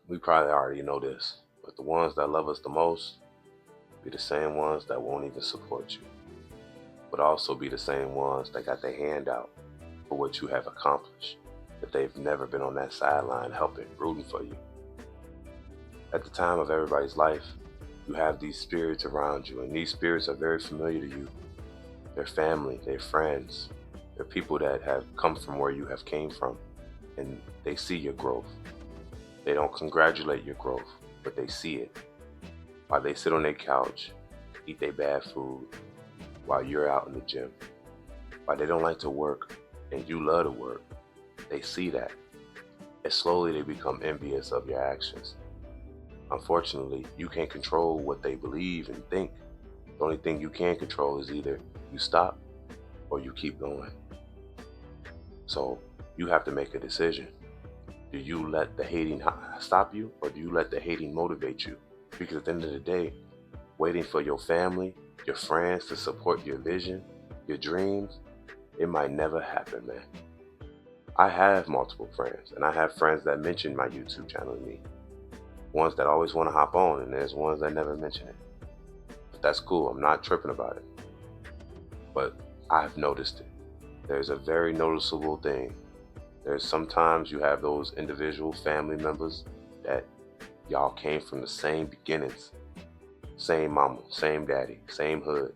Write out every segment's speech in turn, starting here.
We probably already know this, but the ones that love us the most be the same ones that won't even support you, but also be the same ones that got their hand out for what you have accomplished, but they've never been on that sideline helping, rooting for you. At the time of everybody's life, you have these spirits around you, and these spirits are very familiar to you. They're family, they're friends, they're people that have come from where you have came from, and they see your growth. They don't congratulate your growth, but they see it. While they sit on their couch, eat their bad food, while you're out in the gym. While they don't like to work, and you love to work, they see that. And slowly they become envious of your actions. Unfortunately, you can't control what they believe and think. The only thing you can control is either you stop or you keep going. So you have to make a decision. Do you let the hating stop you, or do you let the hating motivate you? Because at the end of the day, waiting for your family, your friends to support your vision, your dreams, it might never happen, man. I have multiple friends, and I have friends that mention my YouTube channel to me. Ones that always want to hop on, and there's ones that never mention it. But that's cool. I'm not tripping about it. But I've noticed it. There's a very noticeable thing. There's sometimes you have those individual family members that y'all came from the same beginnings. Same mama, same daddy, same hood,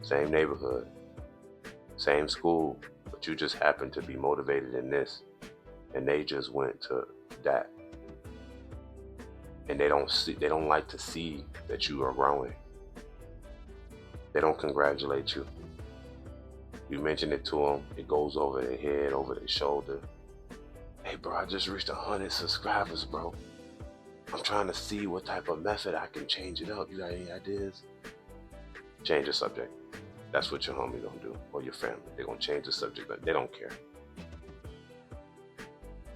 same neighborhood, same school. But you just happen to be motivated in this, and they just went to that. And they don't like to see that you are growing. They don't congratulate you. You mention it to them, it goes over their head, over their shoulder. Hey bro, I just reached 100 subscribers, bro. I'm trying to see what type of method I can change it up. You got any ideas? Change the subject. That's what your homie gonna do, or your family. They're gonna change the subject, but they don't care.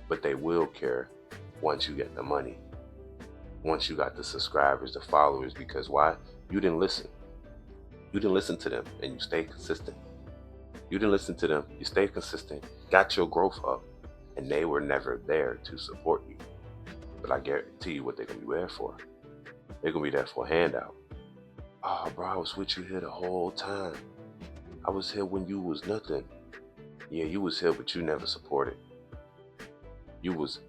But they will care once you get the money. Once you got the subscribers, the followers, because why? You didn't listen. You didn't listen to them, and you stayed consistent. You didn't listen to them, you stayed consistent, got your growth up, and they were never there to support you. But I guarantee you what they're gonna be there for. They're gonna be there for a handout. Oh bro, I was with you here the whole time. I was here when you was nothing. Yeah, you was here, but you never supported. You was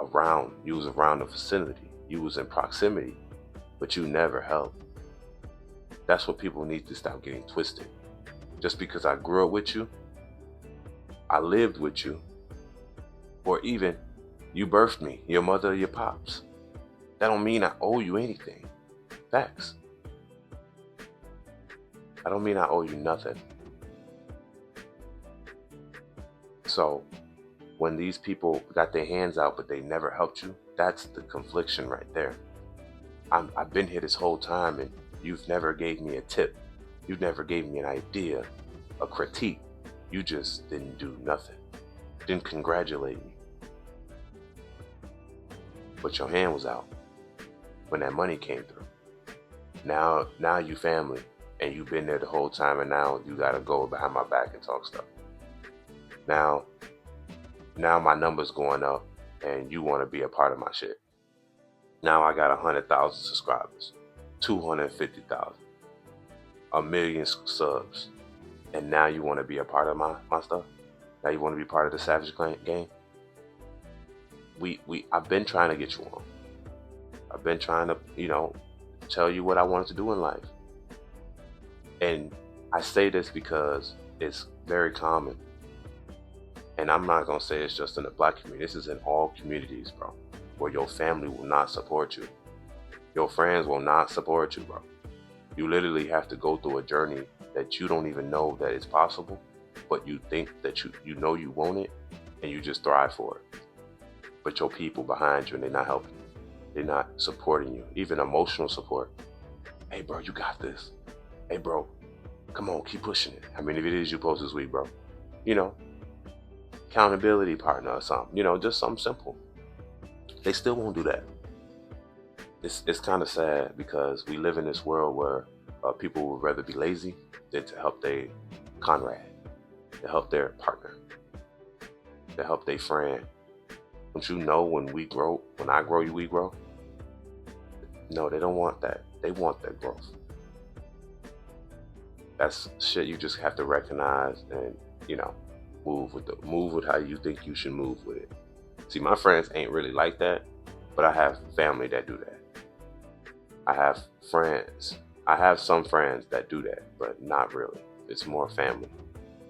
around. You was around the vicinity. You was in proximity, but you never helped. That's what people need to stop getting twisted. Just because I grew up with you, I lived with you, or even you birthed me, your mother, your pops. That don't mean I owe you anything. Facts. I don't mean I owe you nothing. So when these people got their hands out but they never helped you, that's the confliction right there. I've been here this whole time and you've never gave me a tip. You never gave me an idea, a critique. You just didn't do nothing. Didn't congratulate me. But your hand was out when that money came through. Now you family, and you've been there the whole time, and now you gotta go behind my back and talk stuff. Now my number's going up, and you want to be a part of my shit. Now I got 100,000 subscribers, 250,000, a million subs, and now you want to be a part of my stuff. Now you want to be part of the Savage Gang. I've been trying to get you on. I've been trying to, tell you what I wanted to do in life. And I say this because it's very common. And I'm not going to say it's just in the black community. This is in all communities, bro, where your family will not support you. Your friends will not support you, bro. You literally have to go through a journey that you don't even know that it's possible, but you think that you know you want it, and you just thrive for it. But your people behind you, and they're not helping you. They're not supporting you, even emotional support. Hey, bro, you got this. Hey, bro, come on, keep pushing it. How many videos you post this week, bro? Accountability partner or something. Just something simple. They still won't do that. It's kind of sad because we live in this world where people would rather be lazy than to help their comrade, to help their partner, to help their friend. Don't you know when I grow, we grow? No, they don't want that. They want that growth. That's shit you just have to recognize and, you know, move with how you think you should move with it. See, my friends ain't really like that, but I have family that do that. I have friends. I have some friends that do that, but not really. It's more family.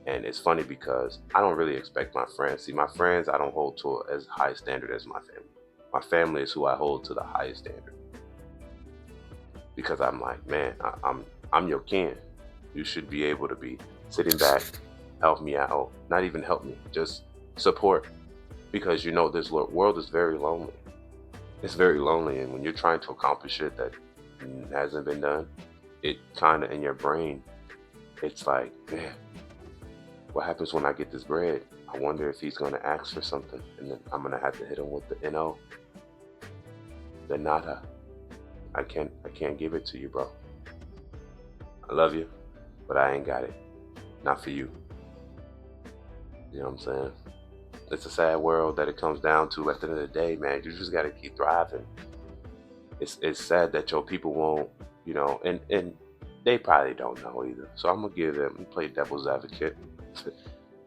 And it's funny because I don't really expect my friends. See, my friends I don't hold to as high standard as my family. My family is who I hold to the highest standard because I'm like, man, I'm your kin. You should be able to be sitting back, help me out, not even help me, just support. Because you know this world is very lonely. It's very lonely, and when you're trying to accomplish shit that hasn't been done, it kind of in your brain, it's like, man, what happens when I get this bread? I wonder if he's gonna ask for something, and then I'm gonna have to hit him with the no, the nada. I can't give it to you, bro. I love you, but I ain't got it. Not for you. You know what I'm saying? It's a sad world that it comes down to. At the end of the day, man, you just gotta keep thriving. It's sad that your people won't, you know, and they probably don't know either. So I'm gonna give them play devil's advocate.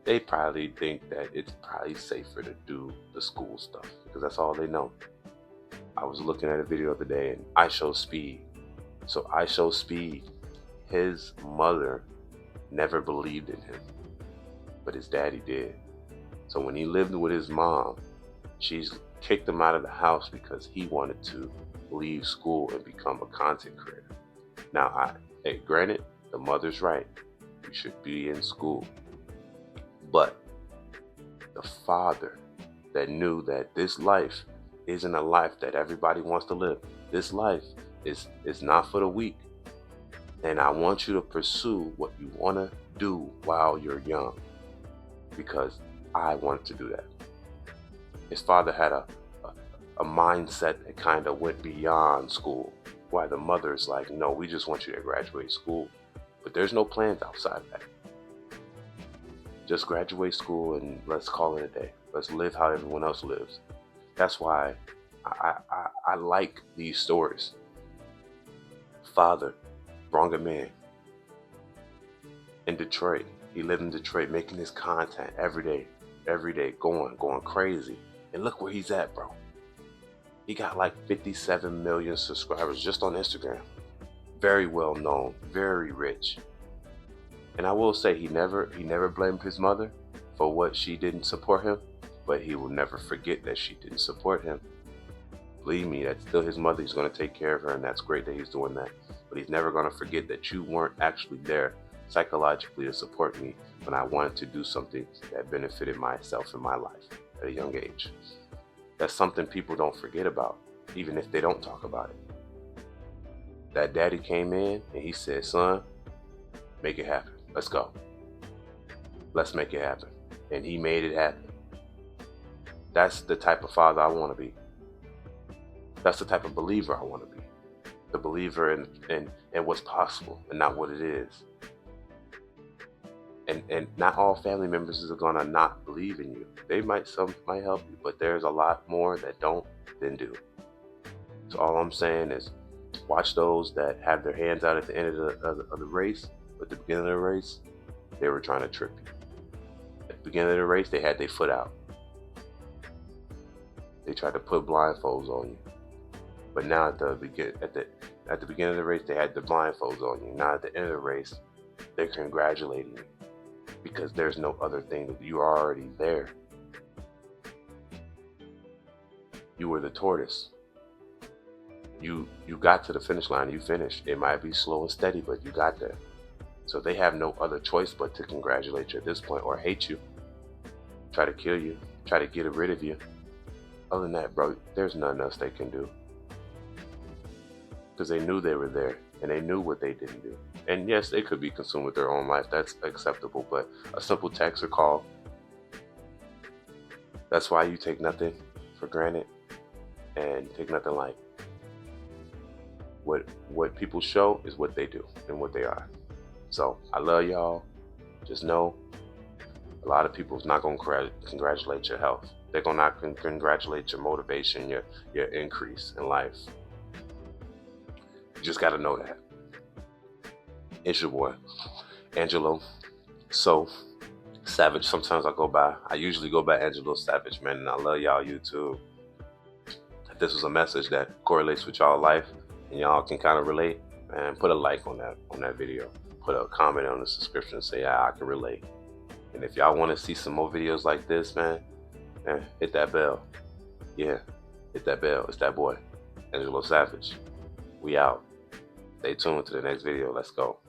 They probably think that it's probably safer to do the school stuff because that's all they know. I was looking at a video the other day and I Show Speed. So I Show Speed, his mother never believed in him, but his daddy did. So when he lived with his mom, she's kicked him out of the house because he wanted to leave school and become a content creator. Now, granted, the mother's right. You should be in school. But the father that knew that this life isn't a life that everybody wants to live. This life is not for the weak. And I want you to pursue what you want to do while you're young. Because I wanted to do that. His father had a mindset that kind of went beyond school. Why the mother's like, no, we just want you to graduate school. But there's no plans outside of that. Just graduate school and let's call it a day. Let's live how everyone else lives. That's why I like these stories. Father, stronger man. In Detroit. He lived in Detroit making his content every day, going crazy. And look where he's at, bro. He got like 57 million subscribers just on Instagram. Very well known, very rich. And I will say he never blamed his mother for what she didn't support him, but he will never forget that she didn't support him. Believe me, that's still his mother. He's going to take care of her, and that's great that he's doing that. But he's never going to forget that you weren't actually there psychologically to support me when I wanted to do something that benefited myself in my life at a young age. That's something people don't forget about, even if they don't talk about it. That daddy came in and he said, son, make it happen. Let's go. Let's make it happen. And he made it happen. That's the type of father I want to be. That's the type of believer I want to be. The believer in what's possible and not what it is. And not all family members are gonna not believe in you. Some might help you, but there's a lot more that don't than do. So all I'm saying is watch those that have their hands out at the end of the race. At the beginning of the race, they were trying to trip you. At the beginning of the race, they had their foot out. They tried to put blindfolds on you. But now at the beginning of the race, they had the blindfolds on you. Now at the end of the race, they're congratulating you because there's no other thing that you are already there. You were the tortoise. You got to the finish line. You finished. It might be slow and steady, but you got there. So they have no other choice but to congratulate you at this point or hate you, try to kill you, try to get rid of you. Other than that, bro, there's nothing else they can do. Because they knew they were there and they knew what they didn't do. And yes, they could be consumed with their own life. That's acceptable. But a simple text or call, that's why you take nothing for granted and take nothing light. What people show is what they do and what they are. So I love y'all. Just know a lot of people's not going to congratulate your health. They're gonna not congratulate your motivation, your increase in life. You just gotta know that. It's your boy, Angelo. So Savage. Sometimes I usually go by Angelo Savage, man, and I love y'all YouTube. If this was a message that correlates with y'all life and y'all can kind of relate, man, put a like on that video. Put a comment on the subscription and say, I can relate. And if y'all want to see some more videos like this, man, hit that bell. Yeah, hit that bell. It's that boy, Angelo Savage. We out. Stay tuned to the next video. Let's go.